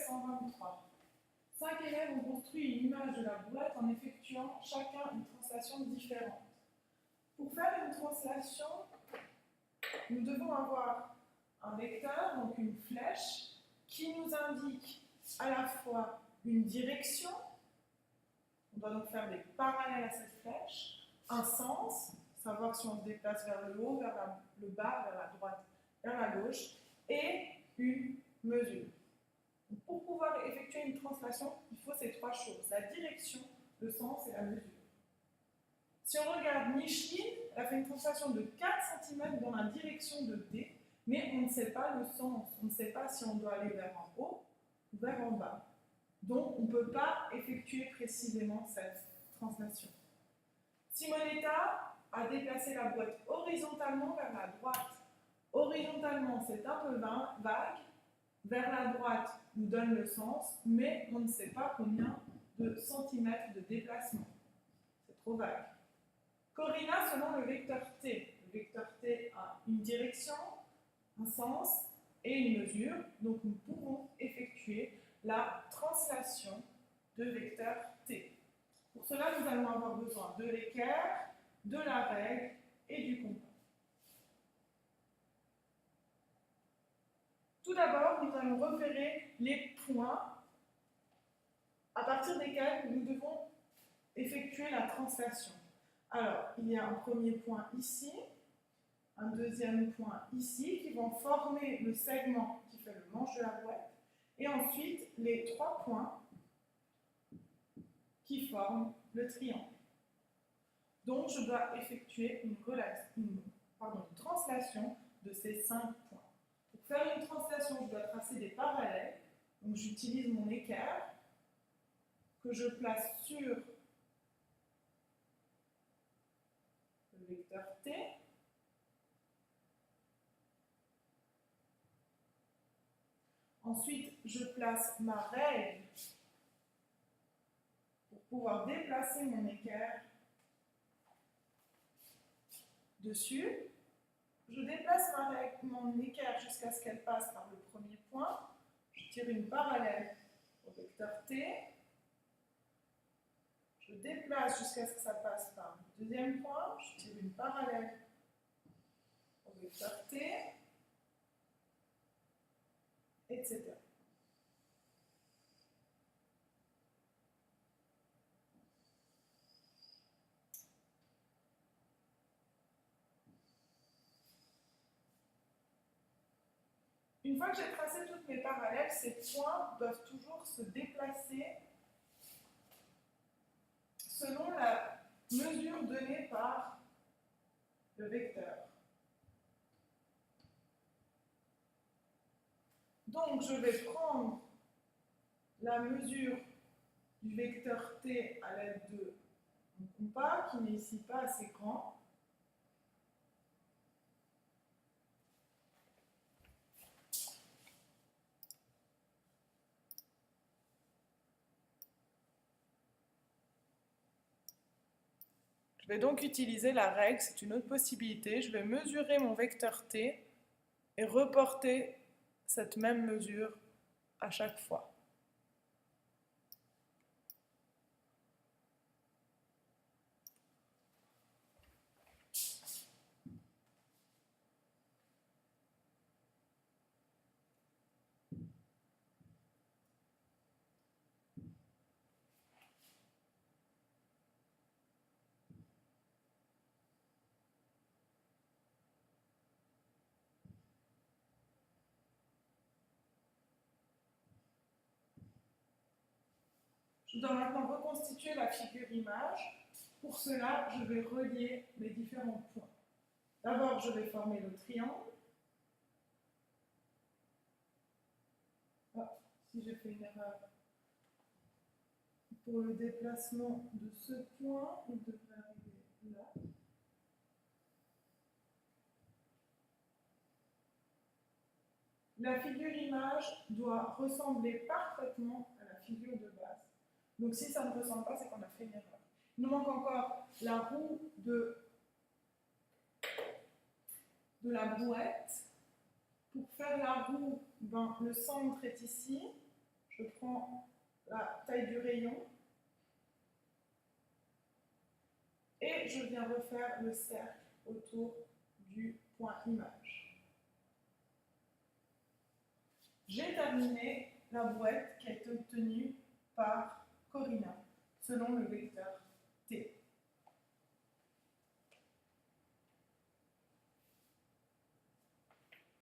123. 5 élèves ont construit une image de la boîte en effectuant chacun une translation différente. Pour faire une translation, nous devons avoir un vecteur, donc une flèche, qui nous indique à la fois une direction, on doit donc faire des parallèles à cette flèche, un sens, savoir si on se déplace vers le haut, vers le bas, vers la droite, vers la gauche, et une mesure. Donc, pour pouvoir effectuer une translation, il faut ces trois choses, la direction, le sens et la mesure. Si on regarde Micheline, elle a fait une translation de 4 cm dans la direction de D, mais on ne sait pas le sens, on ne sait pas si on doit aller vers en haut ou vers en bas. Donc on ne peut pas effectuer précisément cette translation. Simonetta a déplacé la boîte horizontalement vers la droite. Horizontalement, c'est un peu vague. Vers la droite nous donne le sens, mais on ne sait pas combien de centimètres de déplacement. C'est trop vague. Corinna, selon le vecteur T. Le vecteur T a une direction, un sens et une mesure. Donc nous pouvons effectuer la translation de vecteur T. Pour cela, nous allons avoir besoin de l'équerre, de la règle et du compas. Tout d'abord, nous allons repérer les points à partir desquels nous devons effectuer la translation. Alors, il y a un premier point ici, un deuxième point ici, qui vont former le segment qui fait le manche de la boîte, et ensuite les 3 points qui forment le triangle. Donc, je dois effectuer une translation de ces 5 points. Pour faire une translation, je dois tracer des parallèles. Donc, j'utilise mon équerre que je place sur le vecteur T. Ensuite, je place ma règle pour pouvoir déplacer mon équerre dessus. Je déplace mon équerre jusqu'à ce qu'elle passe par le premier point. Je tire une parallèle au vecteur T. Je déplace jusqu'à ce que ça passe par le deuxième point. Je tire une parallèle au vecteur T, etc. Une fois que j'ai tracé toutes mes parallèles, ces points doivent toujours se déplacer selon la mesure donnée par le vecteur. Donc, je vais prendre la mesure du vecteur T à l'aide de mon compas, qui n'est ici pas assez grand. Je vais donc utiliser la règle, c'est une autre possibilité. Je vais mesurer mon vecteur T et reporter cette même mesure à chaque fois. Je dois maintenant reconstituer la figure image. Pour cela, je vais relier mes différents points. D'abord, je vais former le triangle. Ah, si j'ai fait une erreur pour le déplacement de ce point, il devrait arriver là. La figure image doit ressembler parfaitement à la figure de base. Donc si ça ne ressemble pas, c'est qu'on a fait une erreur. Il nous manque encore la roue de la brouette. Pour faire la roue, le centre est ici. Je Je prends la taille du rayon et je viens refaire le cercle autour du point image. J'ai terminé la brouette qui a été obtenue par Corina, selon le vecteur